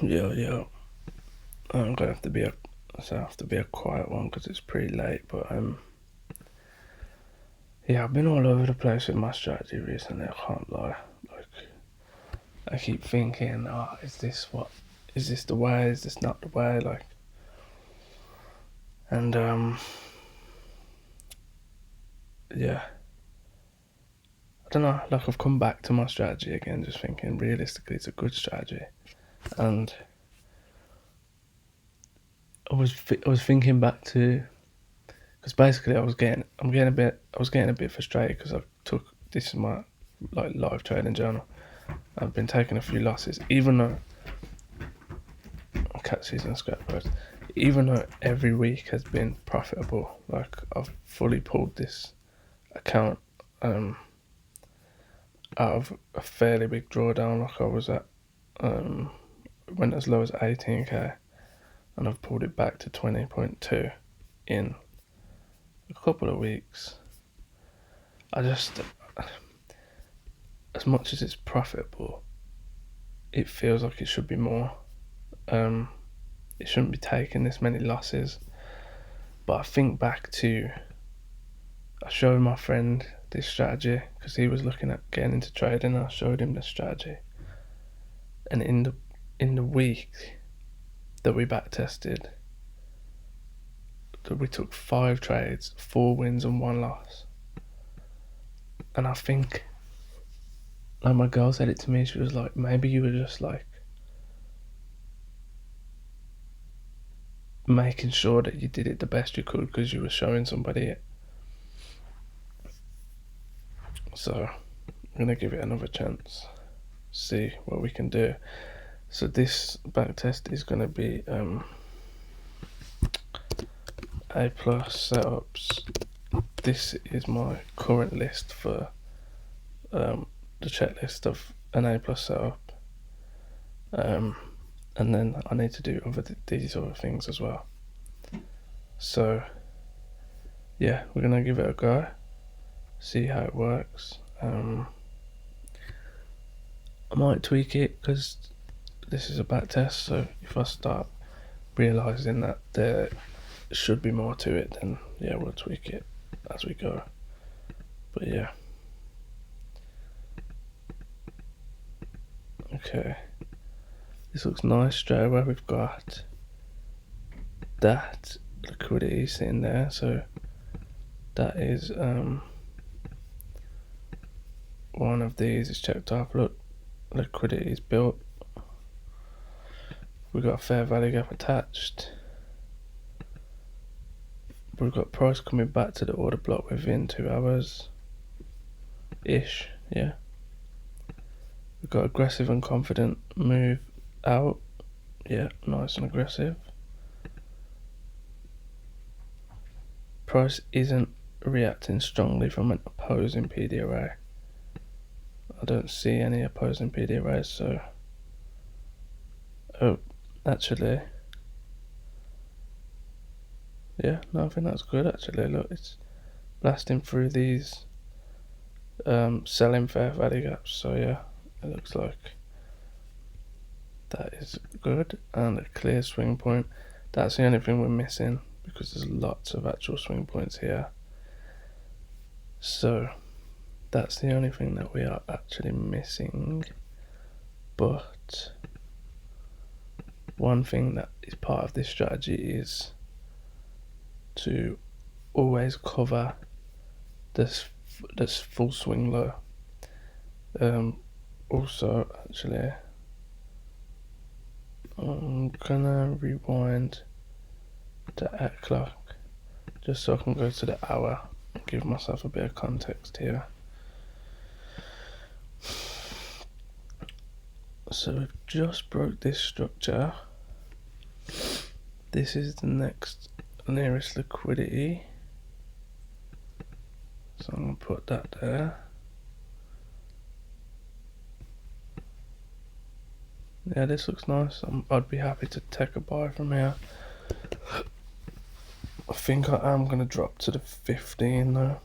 Yeah. I'm gonna have to be a quiet one because it's pretty late. But yeah, I've been all over the place with my strategy recently. I can't lie. Like, I keep thinking, is this the way? Is this not the way? Like, and yeah, I don't know. Like, I've come back to my strategy again, just thinking realistically, it's a good strategy, and I was thinking back to because basically I was getting a bit frustrated because this is my like live trading journal. I've been taking a few losses, even though cat season scrap post, even though every week has been profitable. Like I've fully pulled this account out of a fairly big drawdown. Like I was at went as low as 18k, and I've pulled it back to 20.2 in a couple of weeks. I just, as much as it's profitable, it feels like it should be more. It shouldn't be taking this many losses. But I think back to, I showed my friend this strategy because he was looking at getting into trading. I showed him the strategy, and in the week that we back tested, that we took 5 trades, 4 wins and 1 loss. And I think, like my girl said it to me, she was like, maybe you were just like making sure that you did it the best you could because you were showing somebody it. So I'm gonna give it another chance, see what we can do. So this back test is gonna be A plus setups. This is my current list for the checklist of an A plus setup, and then I need to do these other things as well. So yeah, we're gonna give it a go, see how it works. I might tweak it because this is a back test, so if I start realising that there should be more to it, then yeah, we'll tweak it as we go. But yeah, okay, this looks nice. Straight away we've got that liquidity sitting there, so that is one of these is checked off. Look, liquidity is built. We've got a fair value gap attached. We've got price coming back to the order block within 2 hours ish. Yeah, we've got aggressive and confident move out. Yeah, nice and aggressive. Price isn't reacting strongly from an opposing PD array. I don't see any opposing PD arrays, so actually, yeah, no, I think that's good actually. Look, it's blasting through these selling fair value gaps, so yeah, it looks like that is good. And a clear swing point, that's the only thing we're missing because there's lots of actual swing points here, so that's the only thing that we are actually missing. But one thing that is part of this strategy is to always cover this full swing low. Also, actually, I'm gonna rewind the clock just so I can go to the hour and give myself a bit of context here. So we've just broke this structure. This is the next nearest liquidity, so I'm gonna put that there. Yeah, this looks nice. I'd be happy to take a buy from here. I think I am gonna drop to the 15 though,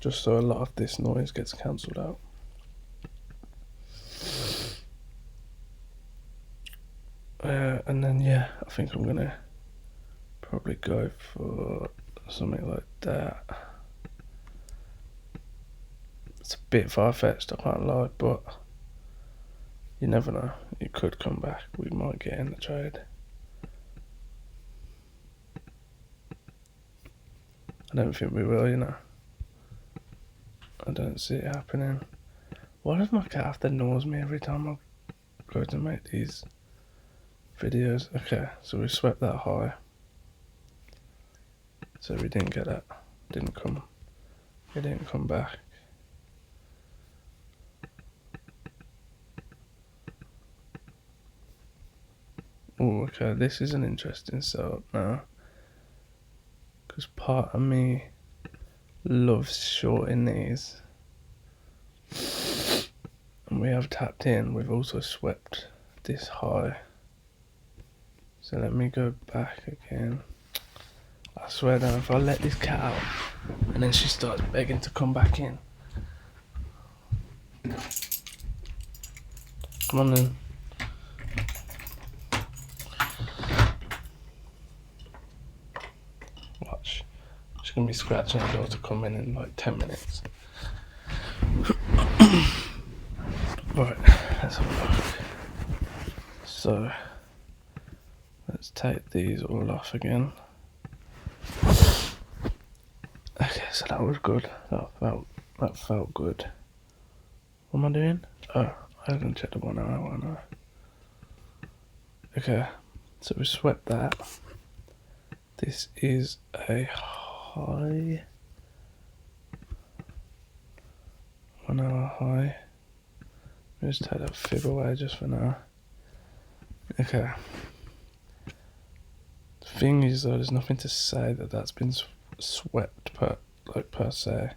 just so a lot of this noise gets cancelled out. And then yeah, I think I'm gonna probably go for something like that. It's a bit far-fetched, I can't lie, but you never know. It could come back. We might get in the trade. I don't think we will, you know. I don't see it happening. Why does my cat have to nose me every time I go to make these videos? Okay, so we swept that high. So we didn't get that. It didn't come back. Oh, okay, this is an interesting setup now. Because part of me loves shorting these. And we have tapped in, we've also swept this high. So let me go back again. I swear down, if I let this cat out and then she starts begging to come back in. Come on then. Watch. She's gonna be scratching the door to come in like 10 minutes. Right, let's have a look. So, let's take these all off again. Okay, so that was good. That felt good. What am I doing? Oh, I was gonna check the 1 hour one. Okay, so we swept that. This is a high. 1 hour high. Let's take that fib away just for now. Okay. The thing is though, there's nothing to say that that's been swept per se.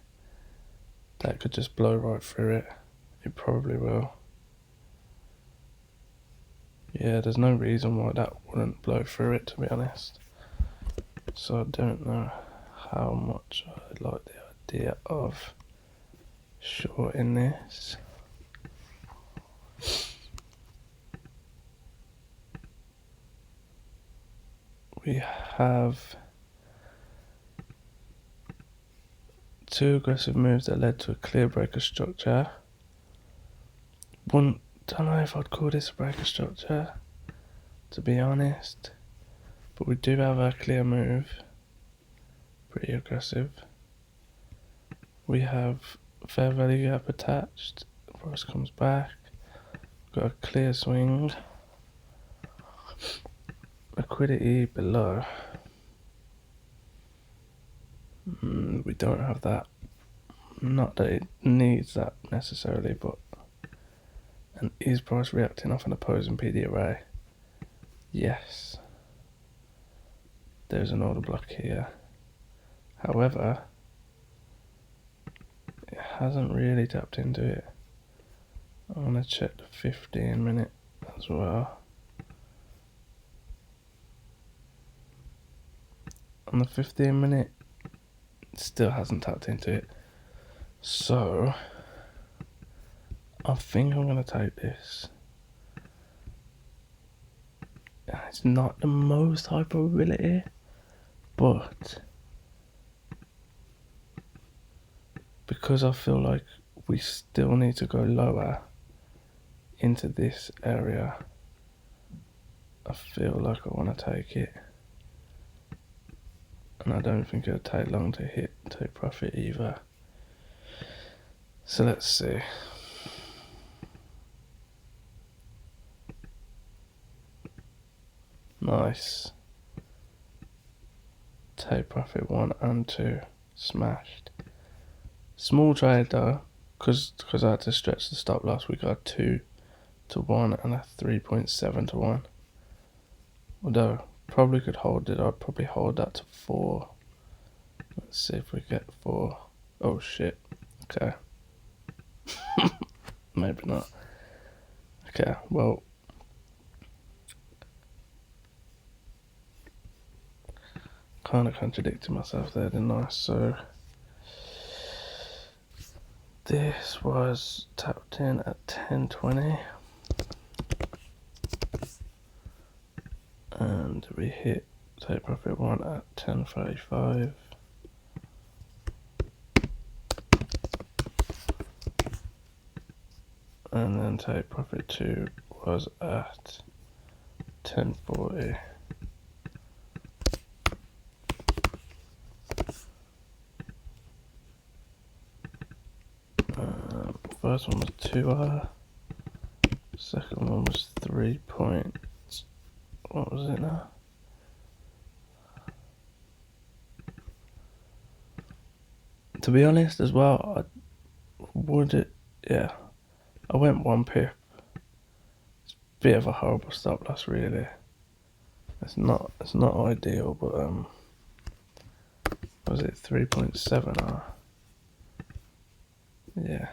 That could just blow right through it. It probably will. Yeah, there's no reason why that wouldn't blow through it, to be honest. So I don't know how much I like the idea of shorting this. We have 2 aggressive moves that led to a clear breaker structure. Don't know if I'd call this a breaker structure, to be honest. But we do have a clear move. Pretty aggressive. We have fair value gap attached. Price comes back. Got a clear swing. Liquidity below. We don't have that. Not that it needs that necessarily, but. And is price reacting off an opposing PD array? Yes. There's an order block here. However, it hasn't really tapped into it. I'm gonna check the 15-minute as well. On the 15-minute, it still hasn't tapped into it. So, I think I'm gonna take this. It's not the most high probability, but because I feel like we still need to go lower into this area, I feel like I want to take it. And I don't think it'll take long to take profit either. So let's see. Nice. Take profit 1 and 2. Smashed. Small trade though, because I had to stretch the stop loss. We got 2 to 1 and a 3.7 to 1. Although probably could hold it. I'd probably hold that to 4. Let's see if we get 4. Oh shit. Okay. Maybe not. Okay, well. Kind of contradicted myself there, didn't I? So this was tapped in at 10:20. and we hit take profit 1 at 10.35. And then take profit 2 was at 10.40. First one was 2 hour. Second one was 3 points. What was it now? To be honest as well, yeah, I went 1 pip. It's a bit of a horrible stop loss really. It's not ideal, but was it 3.7 hour? Yeah.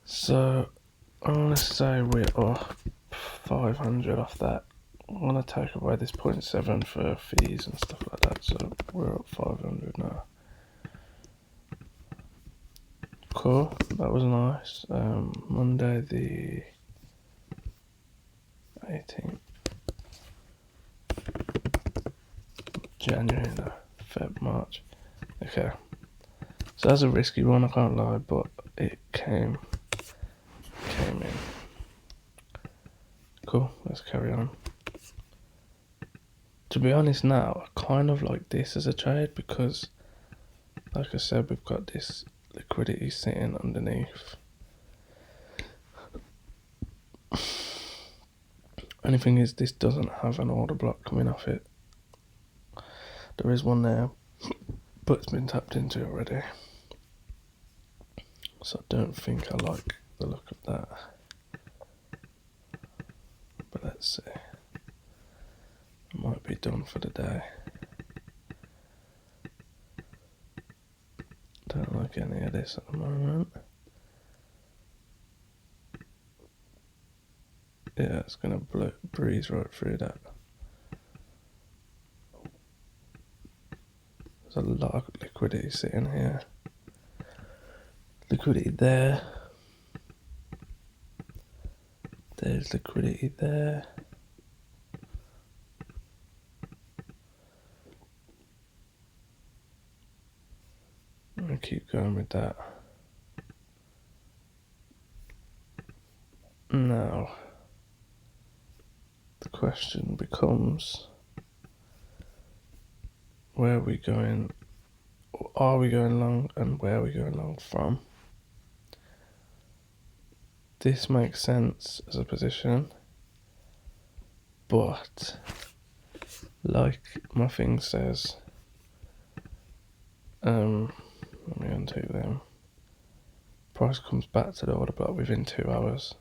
So I'm gonna say we're off 500 off that. I'm gonna take away this 0.7 for fees and stuff like that, so we're up 500 now. Cool, that was nice. Monday the 18th January, no, Feb, March. Okay, so that's a risky one, I can't lie, but it came in. Cool, let's carry on. To be honest now, I kind of like this as a trade because, like I said, we've got this liquidity sitting underneath. Only thing is, this doesn't have an order block coming off it. There is one there, but it's been tapped into already. So I don't think I like the look of that. But let's see. It might be done for the day. Don't like any of this at the moment. Yeah, it's gonna breeze right through that. There's a lot of liquidity sitting here. Liquidity there. There's liquidity there. I'm gonna keep going with that. Now, the question becomes, where are we going? Are we going long, and where are we going long from? This makes sense as a position, but like my thing says, let me undo them. Price comes back to the order block within 2 hours.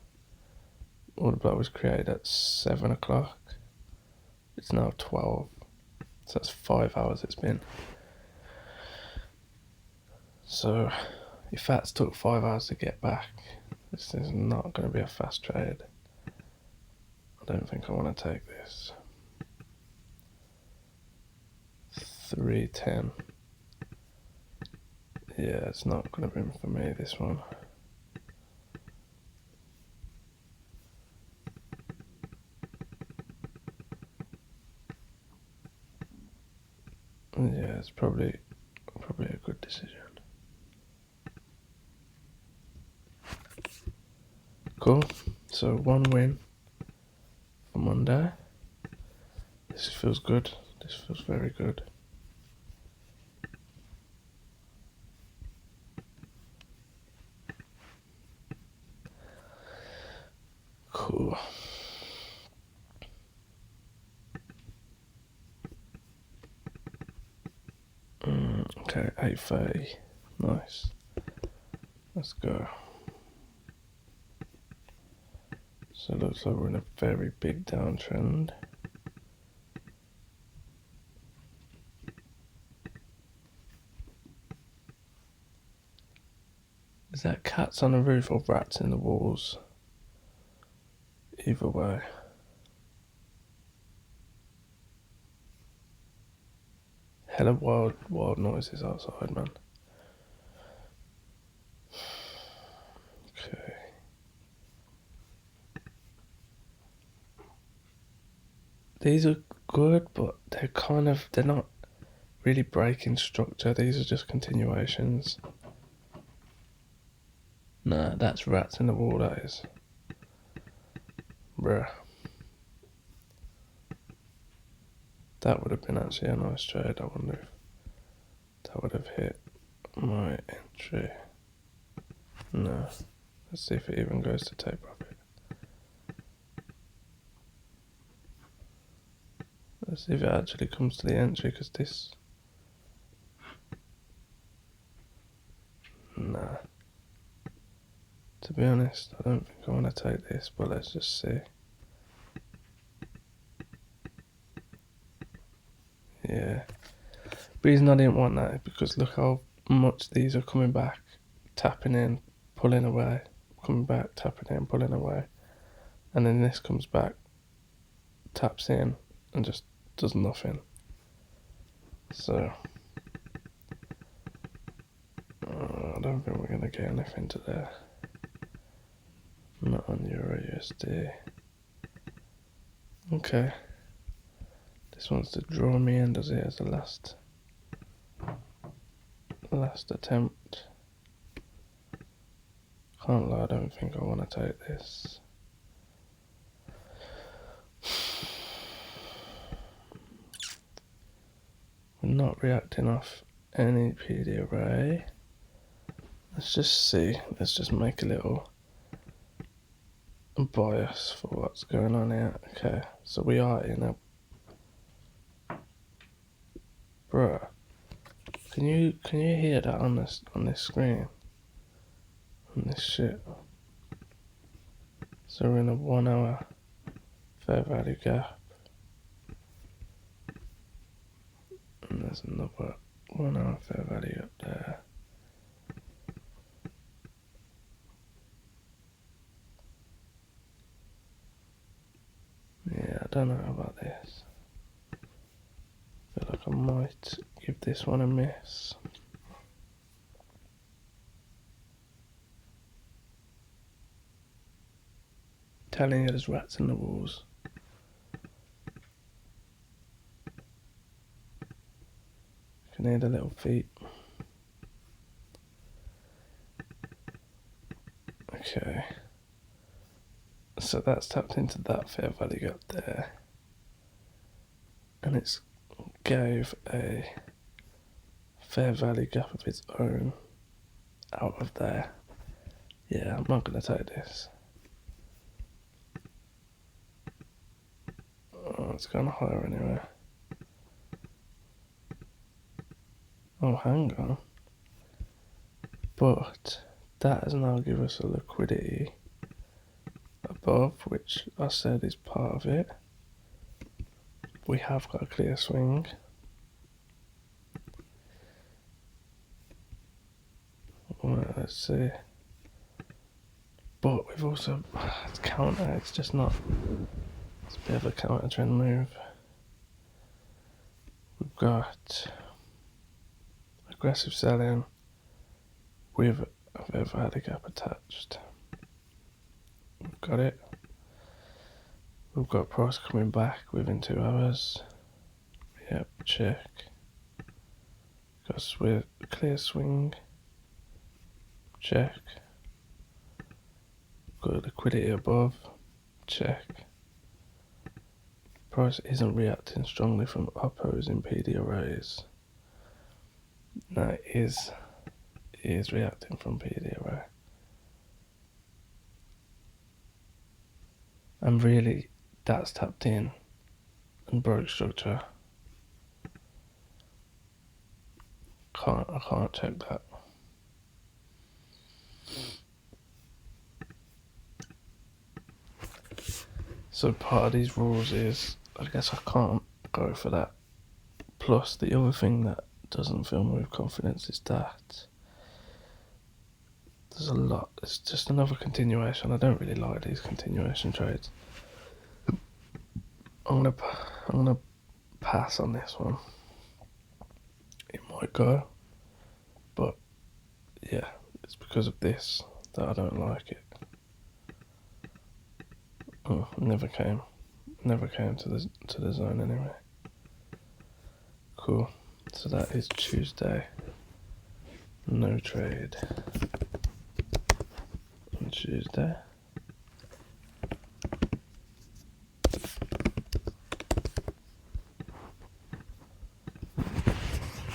Order block was created at 7 o'clock. It's now 12, so that's 5 hours it's been. So if that's took 5 hours to get back, this is not going to be a fast trade. I don't think I want to take this. 310. Yeah, it's not going to be for me, this one. Yeah, it's probably a good decision. Cool. So 1 win for Monday. This feels good. This feels very good. Cool. Okay, 8:30. Nice. Let's go. So it looks like we're in a very big downtrend. Is that cats on the roof or rats in the walls? Either way. Hella wild noises outside, man. Okay. these are good, but they're not really breaking structure. These are just continuations. Nah, that's rats in the wall, that is. Bruh. That would have been actually a nice trade. I wonder if that would have hit my entry. No. Let's see if it even goes to take profit. Let's see if it actually comes to the entry, because this... Nah. To be honest, I don't think I want to take this, but let's just see. Yeah. The reason I didn't want that is because look how much these are coming back, tapping in, pulling away, coming back, tapping in, pulling away. And then this comes back, taps in, and just does nothing. So, I don't think we're going to get anything to there. Not on Euro USD. Okay. This wants to draw me in, does it, as the last attempt. Can't lie, I don't think I want to take this. We're not reacting off any PD array. Let's just see. Let's just make a little bias for what's going on here. Okay, so we are in a... Bruh, can you hear that on this screen? On this shit. So we're in a 1 hour fair value gap. And there's another 1 hour fair value up there. Yeah, I don't know about this. I feel like I might give this one a miss. Telling you there's rats in the walls. You can hear the little feet. Okay. So that's tapped into that fair value gap there. And it's gave a fair value gap of its own out of there. Yeah, I'm not going to take this. Oh, it's gone higher anyway. Oh, hang on. But that has now given us a liquidity above, which I said is part of it. We have got a clear swing. Right, let's see. But we've also, it's counter, it's just not, it's a bit of a counter trend move. We've got aggressive selling with a fair value gap attached. We've got it. We've got price coming back within 2 hours. Yep, check. Got a clear swing. Check. Got liquidity above. Check. Price isn't reacting strongly from opposing PD arrays. No, it is reacting from PD array. And really, that's tapped in and broke structure. I can't check that. So part of these rules is, I guess I can't go for that. Plus the other thing that doesn't fill me with confidence is that there's a lot, it's just another continuation. I don't really like these continuation trades. I'm gonna pass on this one. It might go, but yeah, it's because of this that I don't like it. Oh, never came. never came to the zone anyway. Cool. So that is Tuesday. No trade on Tuesday.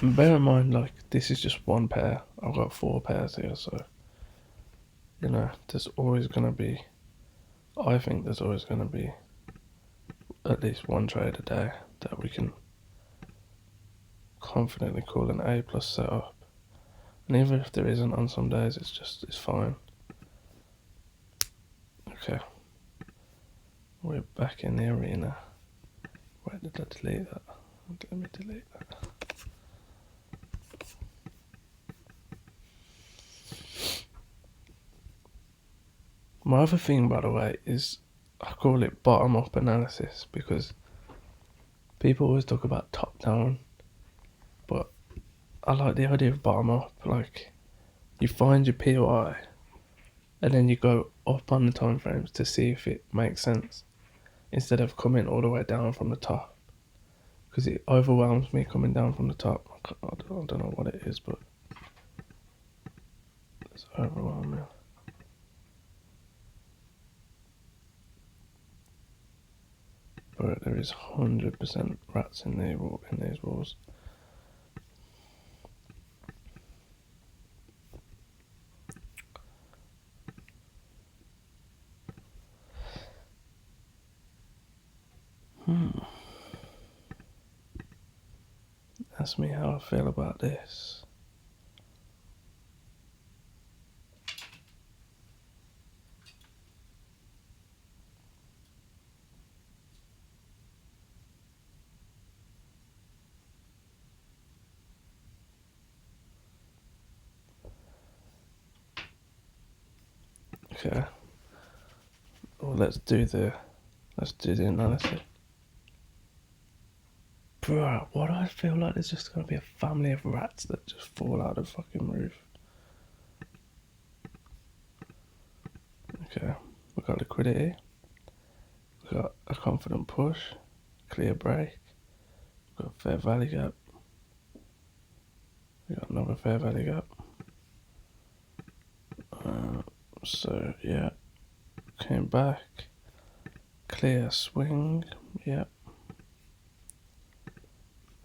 And bear in mind, like, this is just one pair. I've got 4 pairs here, so you know, there's always gonna be. I think there's always gonna be at least one trade a day that we can confidently call an A plus setup. And even if there isn't on some days, it's fine. Okay. We're back in the arena. Where did I delete that? Let me delete that. My other thing, by the way, is I call it bottom up analysis because people always talk about top down, but I like the idea of bottom up. Like, you find your POI and then you go up on the time frames to see if it makes sense instead of coming all the way down from the top, because it overwhelms me coming down from the top. I don't know what it is, but it's overwhelming. But there is 100% rats in these walls. Ask me how I feel about this. Okay. Well, let's do the analysis. Bruh, what do I feel like there's just gonna be a family of rats that just fall out of the fucking roof. Okay, we got liquidity. We got a confident push, clear break. We got fair value gap. We got another fair value gap. So yeah, came back. Clear swing. Yep.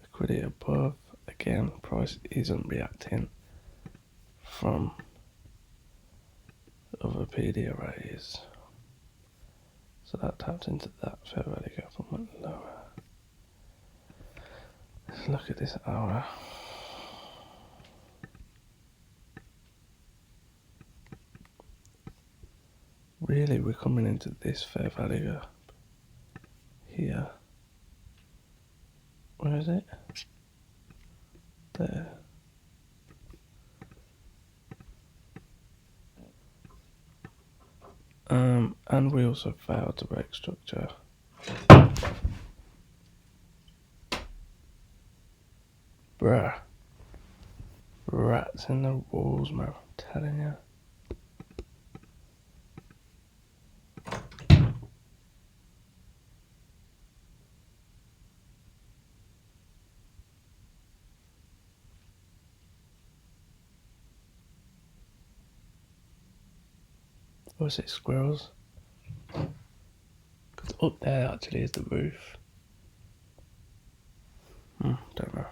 Liquidity above. Again, price isn't reacting from other PD arrays. So that tapped into that fair value gap and went lower. Let's look at this hour. Really, we're coming into this fair value gap here. Where is it? There. And we also failed to break structure. Bruh. Rats in the walls, man. I'm telling you. Or is it squirrels? Because up there actually is the roof. Don't know.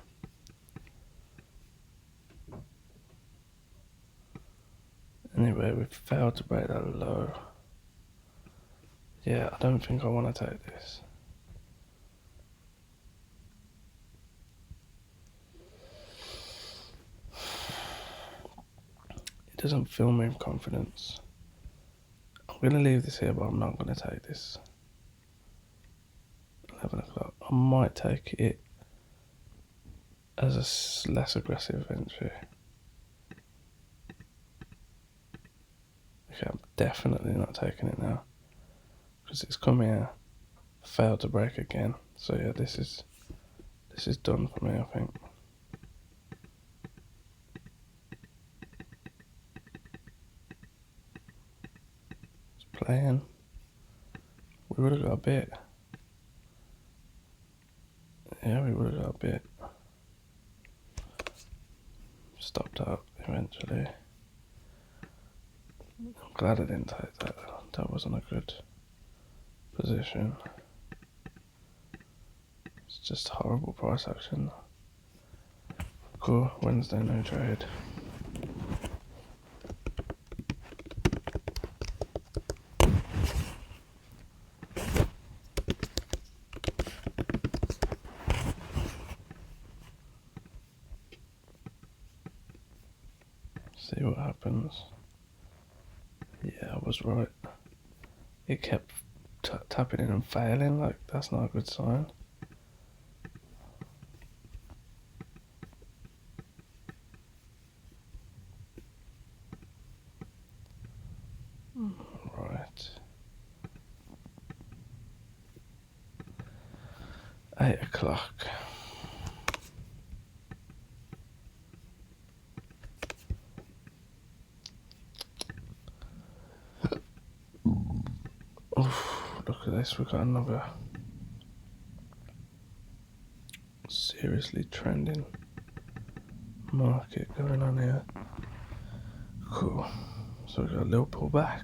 Anyway, we failed to break that low. Yeah, I don't think I want to take this. It doesn't fill me with confidence. I'm going to leave this here, but I'm not going to take this. 11 o'clock. I might take it as a less aggressive entry. Okay, I'm definitely not taking it now. Because it's come here, failed to break again. So yeah, this is done for me, I think. It's playing. We would have got a bit. Yeah, we would have got a bit. Stopped out eventually. I'm glad I didn't take that. That wasn't a good position. It's just horrible price action. Cool, Wednesday no trade. See what happens. Yeah, I was right. It kept tapping in and failing, like that's not a good sign. Right. 8 o'clock. Oof, look at this, we've got another seriously trending market going on here. Cool. So we've got a little pullback.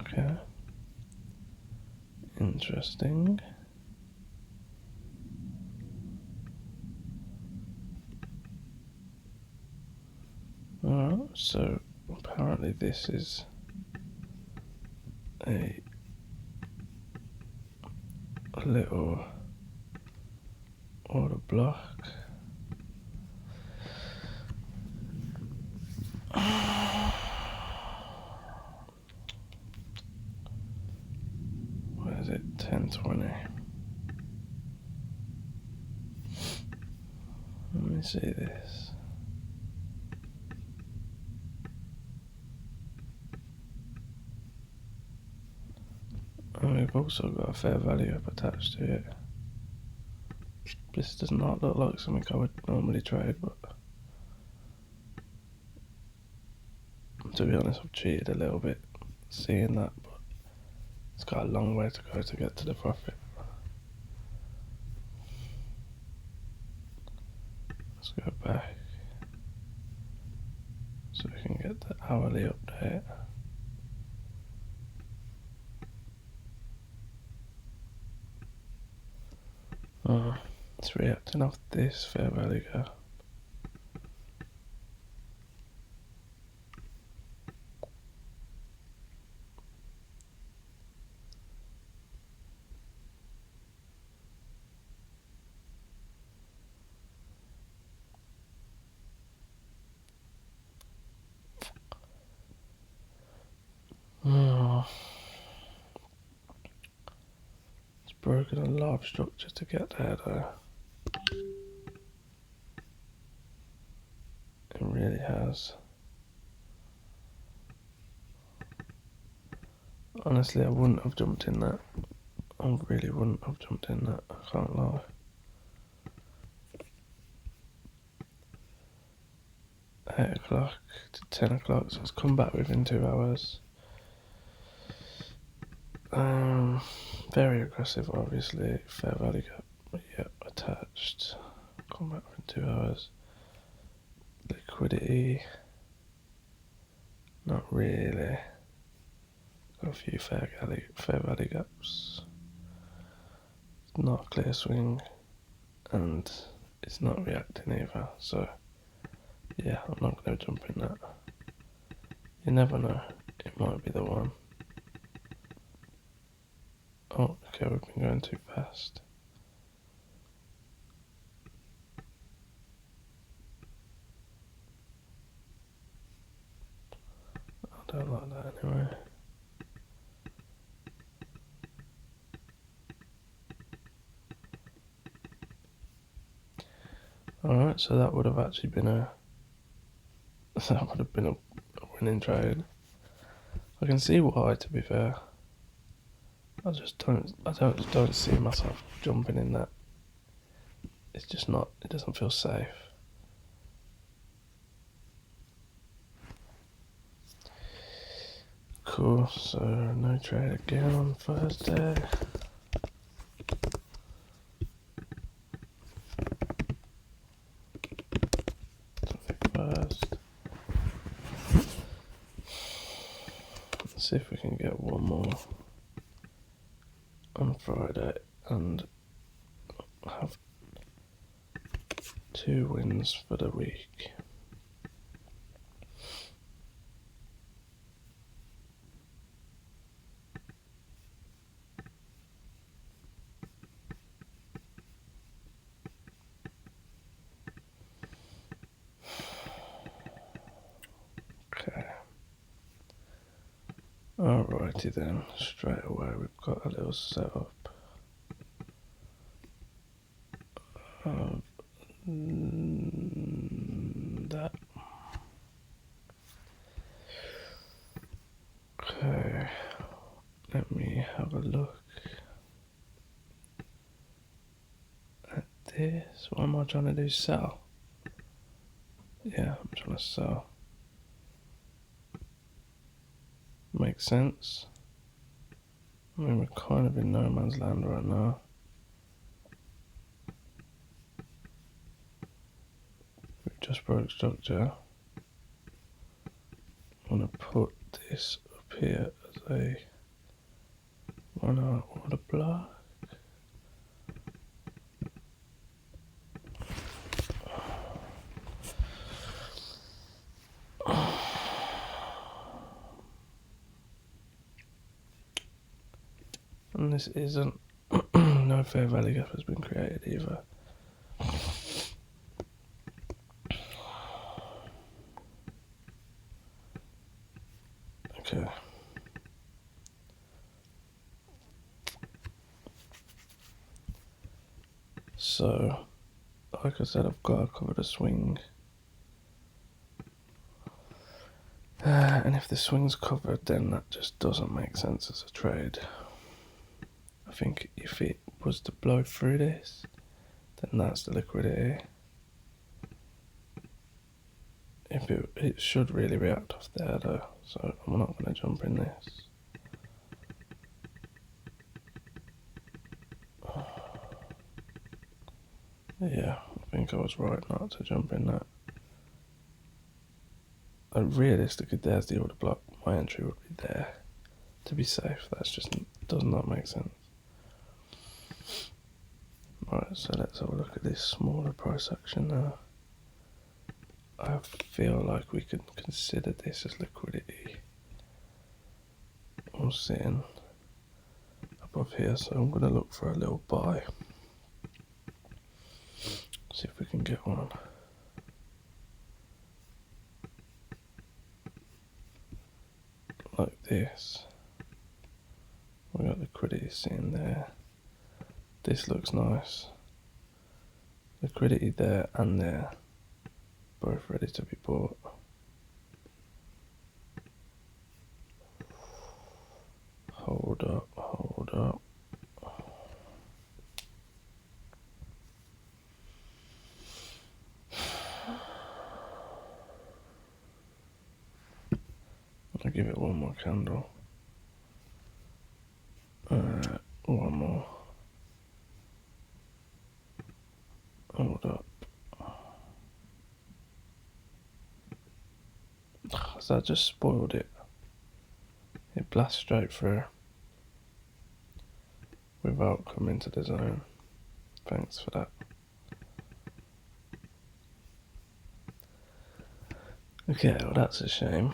Okay. Interesting. Alright, so apparently this is a little order block. Where is it? 1020. Let me see this. And we've also got a fair value up attached to it. This does not look like something I would normally trade, but to be honest, I've cheated a little bit seeing that, but it's got a long way to go to get to the profit. Let's go back so we can get the hourly update. It's reacting off this fair value gap. It's broken a lot of structure to get there though. It really has. Honestly, I wouldn't have jumped in that. I really wouldn't have jumped in that, I can't lie. Eight o'clock to 10 o'clock, so it's come back within 2 hours. Very aggressive, obviously. Fair value gap, yep, attached. Come back within 2 hours. Liquidity, not really. Got a few fair value gaps. It's not a clear swing, and it's not reacting either. So yeah, I'm not going to jump in that. You never know, it might be the one. Oh, okay, we've been going too fast. I don't like that anyway. Alright, so that would have actually been a winning trade. I can see why, to be fair. I don't see myself jumping in that. It's just not, it doesn't feel safe. Cool. Cool, so no trade again on Thursday. First. Let's see if we can get one more on Friday and have 2 wins for the week. Okay. Alrighty then, straight away we've got a little setup of that. Okay, let me have a look at this. What am I trying to do? Sell? Yeah, I'm trying to sell. Makes sense. I mean, we're kind of in no man's land right now. We've just broke structure. I want to put this up here as a order block. And this isn't, no fair value gap has been created either. Okay. So, like I said, I've got to cover the swing. And if the swing's covered, then that just doesn't make sense as a trade. I think if it was to blow through this, then that's the liquidity. If it should really react off there though, so I'm not going to jump in this. Yeah, I think I was right not to jump in that. And realistically, there's the order block. My entry would be there to be safe. That's just does not make sense. Right, so let's have a look at this smaller price action now. I feel like we could consider this as liquidity. I'm sitting above here, so I'm going to look for a little buy. See if we can get one. Like this. We got liquidity sitting there. This looks nice. Liquidity there and there. Both ready to be bought. Hold up, hold up. I'll give it one more candle. One more. Hold up. So that just spoiled it. It blasts straight through without coming to the zone. Thanks for that. Okay, well that's a shame.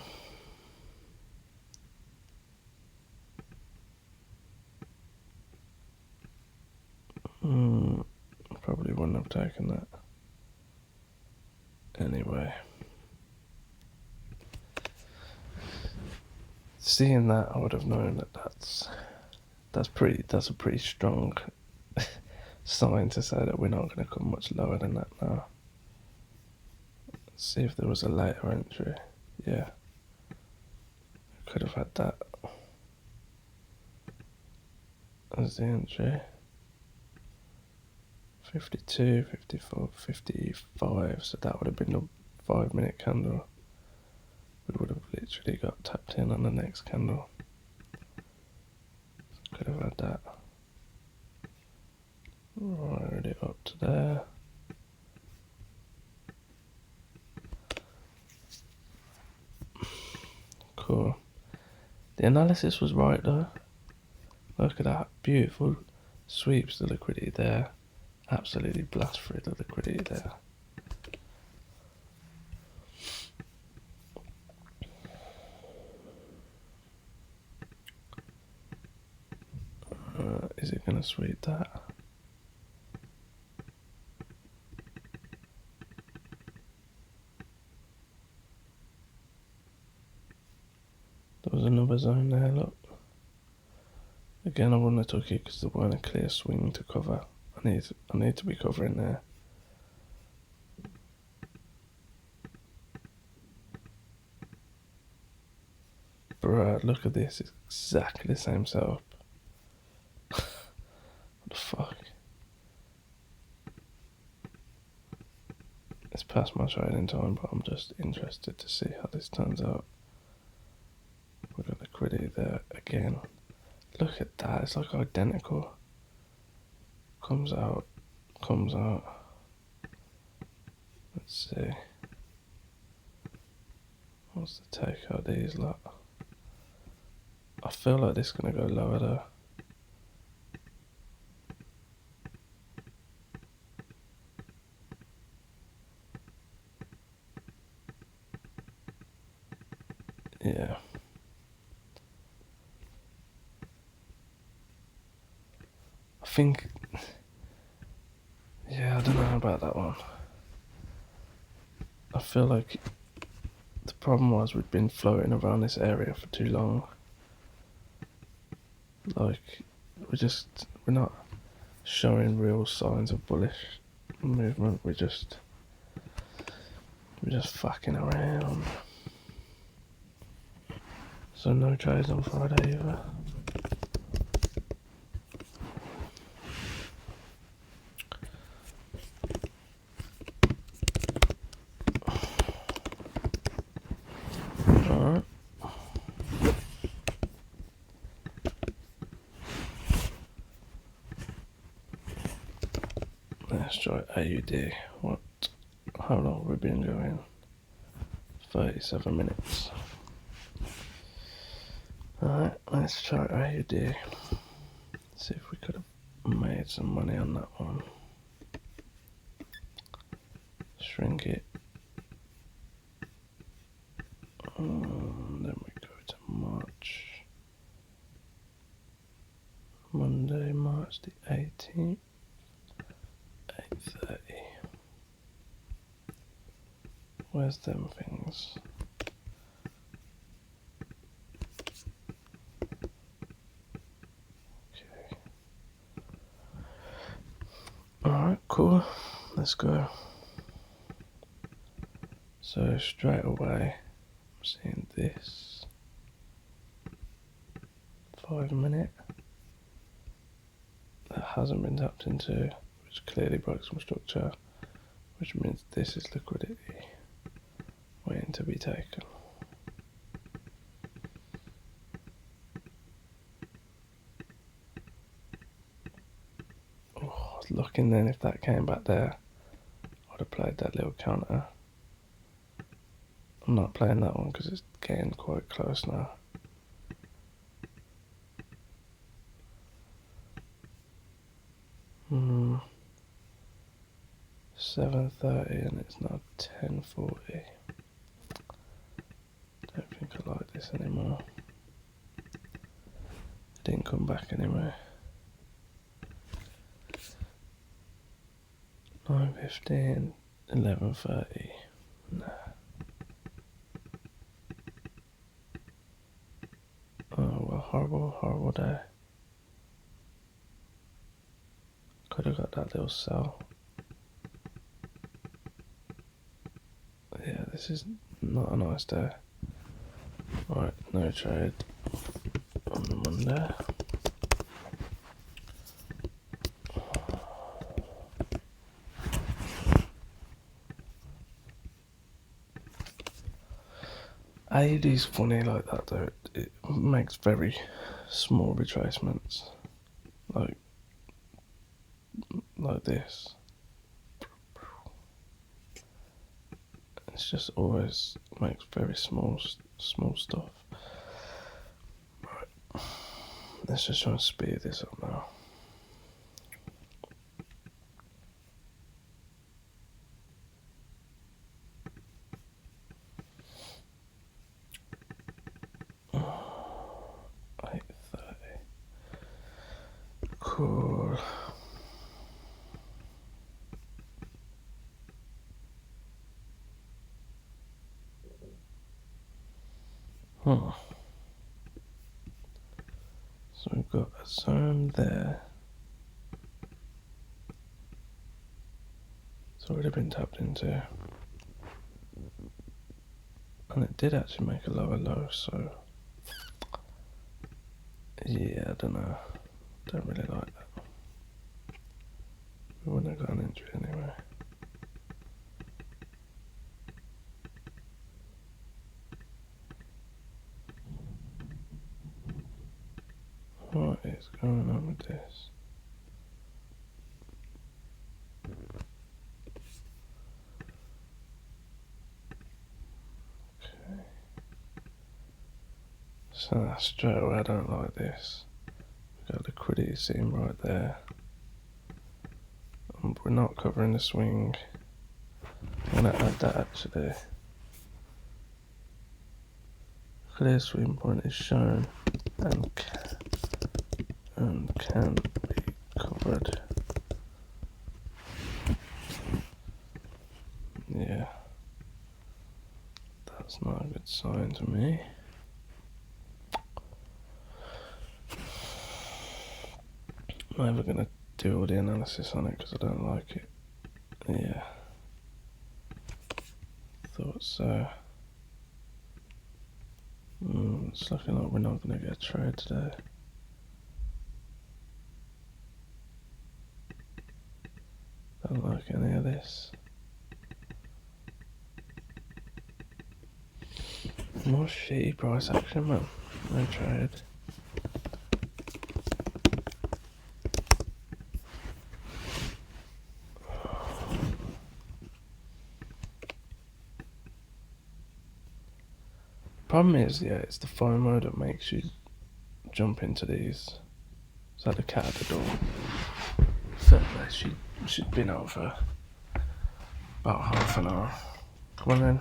Probably wouldn't have taken that. Anyway. Seeing that, I would have known that that's a pretty strong sign to say that we're not going to come much lower than that now. Let's see if there was a later entry. Yeah, could have had that as the entry. 52, 54, 55, so that would have been a 5-minute candle. We would have literally got tapped in on the next candle. have had that. Roll it up to there. Cool. The analysis was right though. Look at that, beautiful. Sweeps the liquidity there. Absolutely blast through the liquidity there. Is it going to sweep that? There was another zone there, look. Again, I wouldn't have took it because there weren't a clear swing to cover. I need to be covering there. Bruh, look at this, it's exactly the same setup. What the fuck? It's past my trading time, but I'm just interested to see how this turns out. We've got liquidity there again. Look at that, it's like identical. Comes out. Let's see. What's the take out these lot? I feel like this is going to go lower though. Yeah. I think, yeah, I don't know about that one. I feel like the problem was we'd been floating around this area for too long. Like, we're not showing real signs of bullish movement. We're just fucking around. So no trades on Friday either. Alright. Let's try AUD. How long have we been going? 37 minutes. Alright, let's try AUD. See if we could have made some money on that one. Shrink it. Then we go to March. Monday, March the 18th. 8:30. Where's them things? Okay. Alright, cool. Let's go. So straight away, I'm seeing this 5 minute that hasn't been tapped into, which clearly broke some structure, which means this is liquidity waiting to be taken. Oh, I was looking then if that came back there, I'd have played that little counter. I'm not playing that one because it's getting quite close now. Hmm. 7:30 and it's now 10:40. Don't think I like this anymore. It didn't come back anyway. 9:15, 11:30. Nah. Oh well, horrible day. Could have got that little sell. Yeah, this is not a nice day. Right, no trade on the Monday. AUD's funny like that though, it makes very small retracements. like this. It's just always makes very small stuff. Right. Let's just try and speed this up now. Cool. So we've got a zone there. It's already been tapped into. And it did actually make a lower low, so yeah, I don't know. Don't really like that. We wouldn't have got an entry anyway. What is going on with this? Okay. So straight away I don't like this. We've got liquidity sitting right there. And we're not covering the swing. I'm going to add that actually. Clear swing point is shown and can be covered. Yeah, that's not a good sign to me. I'm never going to do all the analysis on it because I don't like it. Yeah, thought so. It's looking like we're not going to get a trade today. Don't like any of this. More shitty price action, man. No trade. Problem is, yeah, it's the FOMO that makes you jump into these. Is that the cat at the door? Fair play, she'd been out for about half an hour. Come on then.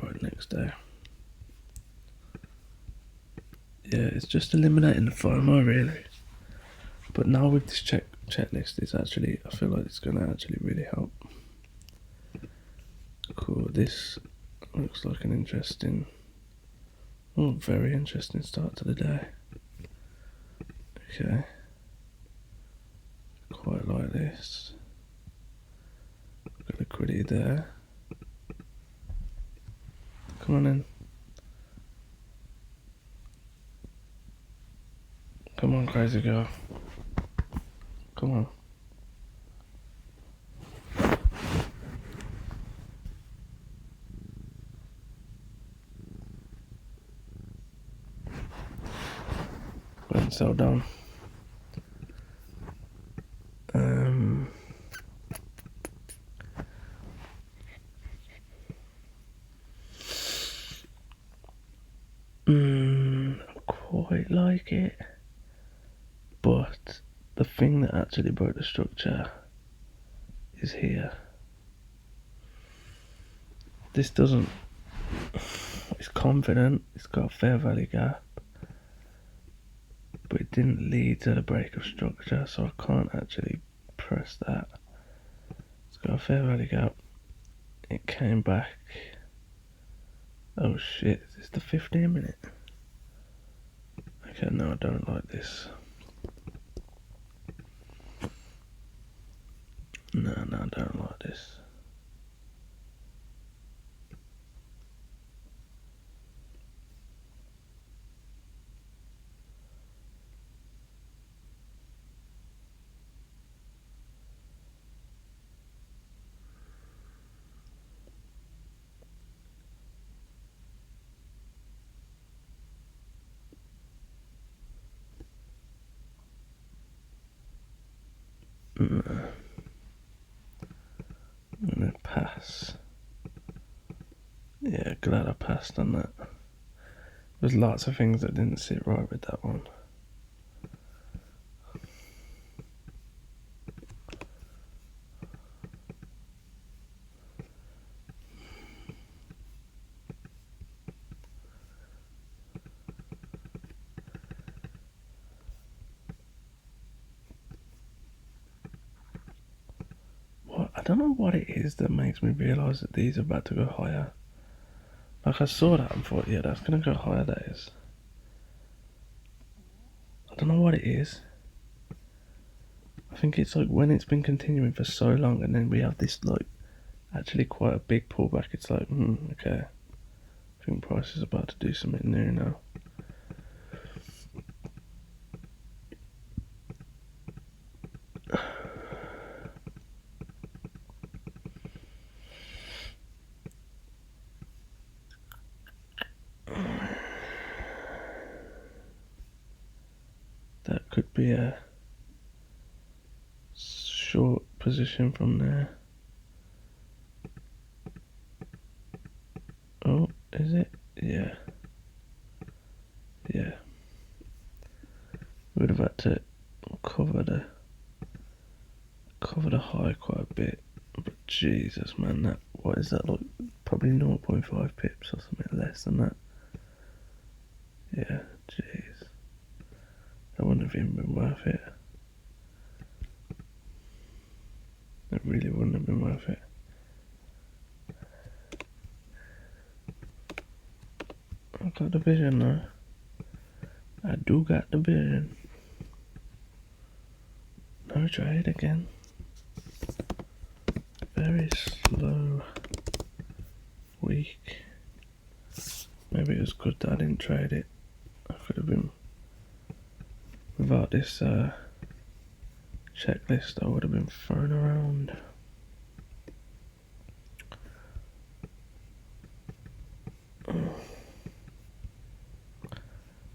Right, next day. Yeah, it's just eliminating the FOMO really. But now with this checklist, it's actually, I feel like it's going to actually really help. Cool, this looks like an interesting, very interesting start to the day. Okay, quite like this. Got liquidity there. Come on in. Come on, crazy girl. Come on. Went so down. I quite like it, but the thing that actually broke the structure is here. This doesn't, it's confident, it's got a fair value gap, but it didn't lead to the break of structure, so I can't actually press that. It's got a fair value gap, it came back. Oh shit, is this the 15 minute? Okay, no, I don't like this. No, I don't like this. No. I'm gonna pass. Yeah, glad I passed on that. There's lots of things that didn't sit right with that one. I don't know what it is that makes me realise that these are about to go higher. Like, I saw that and thought, yeah, that's going to go higher, that is. I don't know what it is. I think it's like when it's been continuing for so long and then we have this, like, actually quite a big pullback. It's like, okay. I think price is about to do something new now. That could be a short position from there. Oh, is it? Yeah. Yeah. Would have had to cover the high quite a bit. But Jesus, man, that, what is that, like, probably 0.5 pips or something less than that. Yeah, jeez. That wouldn't have even been worth it. It really wouldn't have been worth it. I've got the vision though. I do got the vision. No trade again. Very slow week. Maybe it was good that I didn't trade it. I could have been, without this checklist, I would have been thrown around.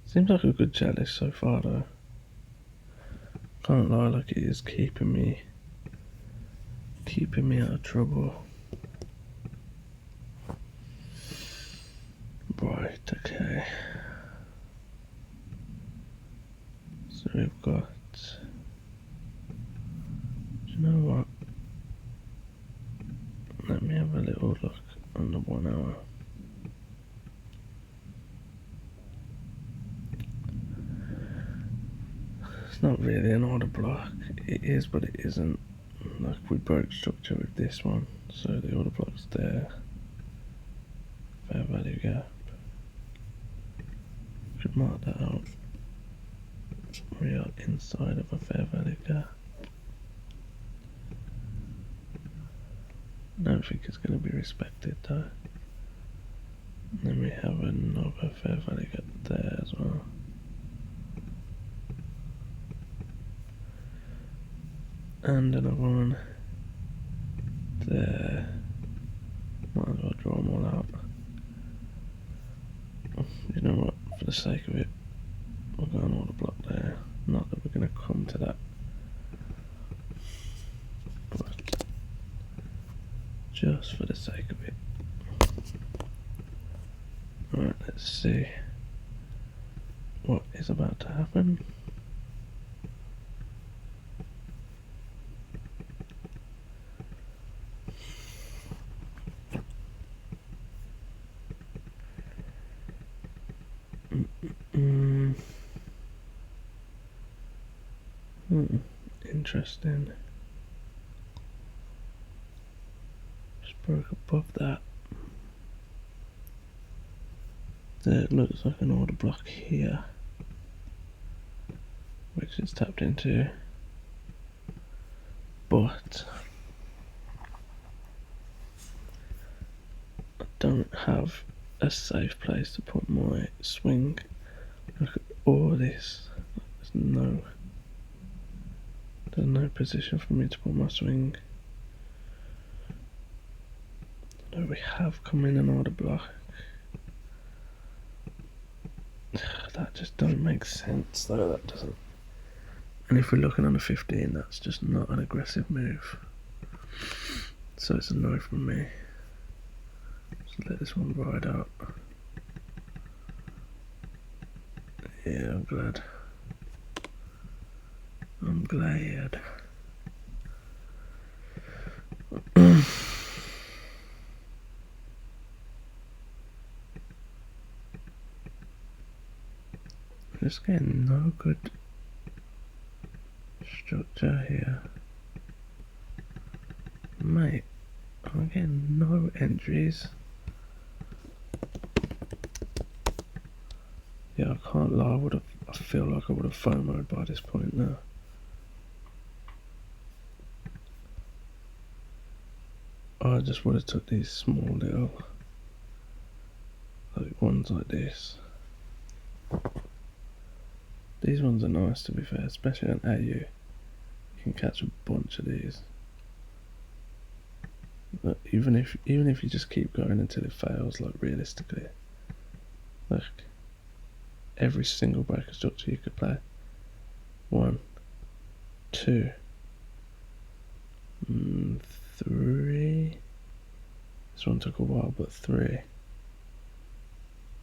Seems like a good checklist so far though. Can't lie, like, it is keeping me out of trouble. Right, okay. So we've got, do you know what? Let me have a little look on the 1 hour. It's not really an order block. It is, but it isn't. Like, we broke structure with this one, so the order block's there. Fair value gap. Should mark that out. We are inside of a fair value gap. I don't think it's going to be respected though. And then we have another fair value gap there as well. And another one there. Might as well draw them all out. You know what, for the sake of it, we'll go on order block there. Not that we're going to come to that, but just for the sake of it. Alright, let's see what is about to happen. Interesting. Just broke above that. There looks like an order block here, which is tapped into, but I don't have a safe place to put my swing. Look at all this. There's no position for me to put my swing. So we have come in an order block. That just don't make sense though. That doesn't. And if we're looking on a 15, that's just not an aggressive move. So it's a no from me. Just let this one ride out. Yeah, I'm glad. I'm glad. Just getting no good structure here. Mate, I'm getting no entries. Yeah, I can't lie, I feel like I would have FOMO'd by this point now. I just would have took these small little, like ones like this. These ones are nice, to be fair, especially on AU. You can catch a bunch of these. But even if you just keep going until it fails, like realistically, like every single breaker structure you could play. 1, 2, 3. This one took a while, but 3,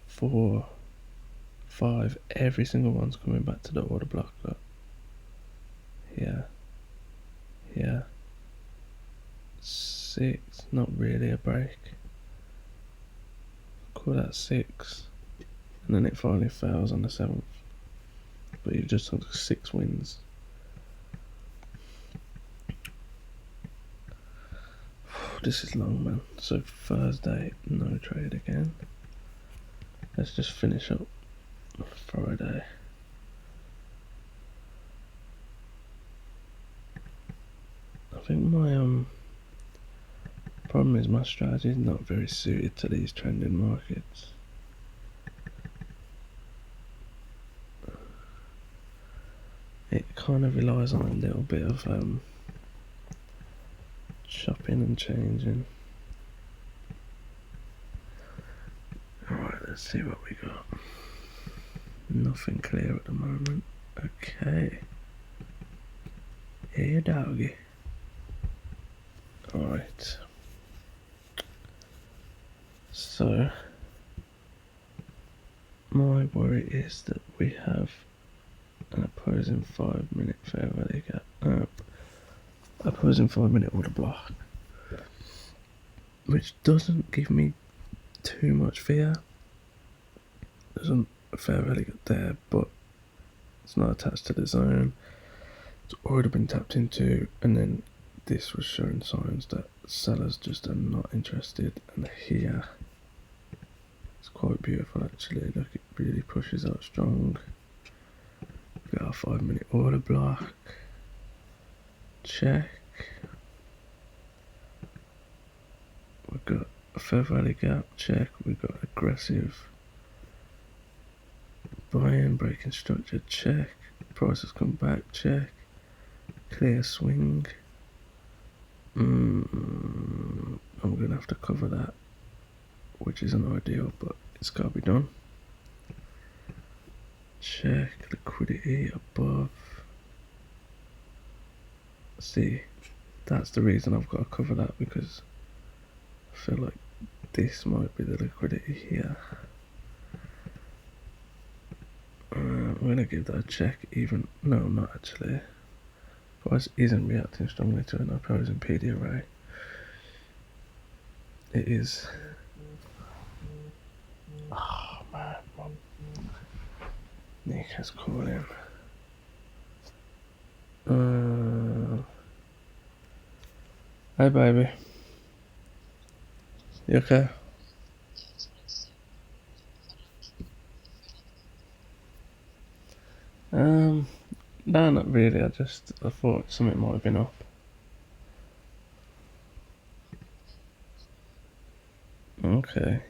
4, 5. Every single one's coming back to the order block. Look. Yeah. 6. Not really a break. Call that 6. And then it finally fails on the 7th. But you've just took 6 wins. This is long, man. So Thursday, no trade again. Let's just finish up Friday. I think my problem is my strategy is not very suited to these trending markets. It kind of relies on a little bit of chopping and changing. Alright, let's see what we got. Nothing clear at the moment. Okay. Here, doggy. Alright. So, my worry is that we have an opposing 5-minute fair value gap. Opposing 5-minute order block. Which doesn't give me too much fear. There's a fair value gap there, but it's not attached to the zone. It's already been tapped into, and then this was showing signs that sellers just are not interested. And here, it's quite beautiful actually. Look, it really pushes out strong. We've got our 5-minute order block. Check. We've got a fair value gap. Check. We've got aggressive buy-in, breaking structure. Check. Price has come back. Check. Clear swing. I'm gonna have to cover that, which isn't ideal, but it's gotta be done. Check. Liquidity above. See, that's the reason I've got to cover that, because I feel like this might be the liquidity here. I'm gonna give that a check. Even no, I'm not actually. Price isn't reacting strongly to an opposing PD array. It is. Oh man, Nika's calling. Hey baby. You okay? No, not really. I thought something might have been up. Okay.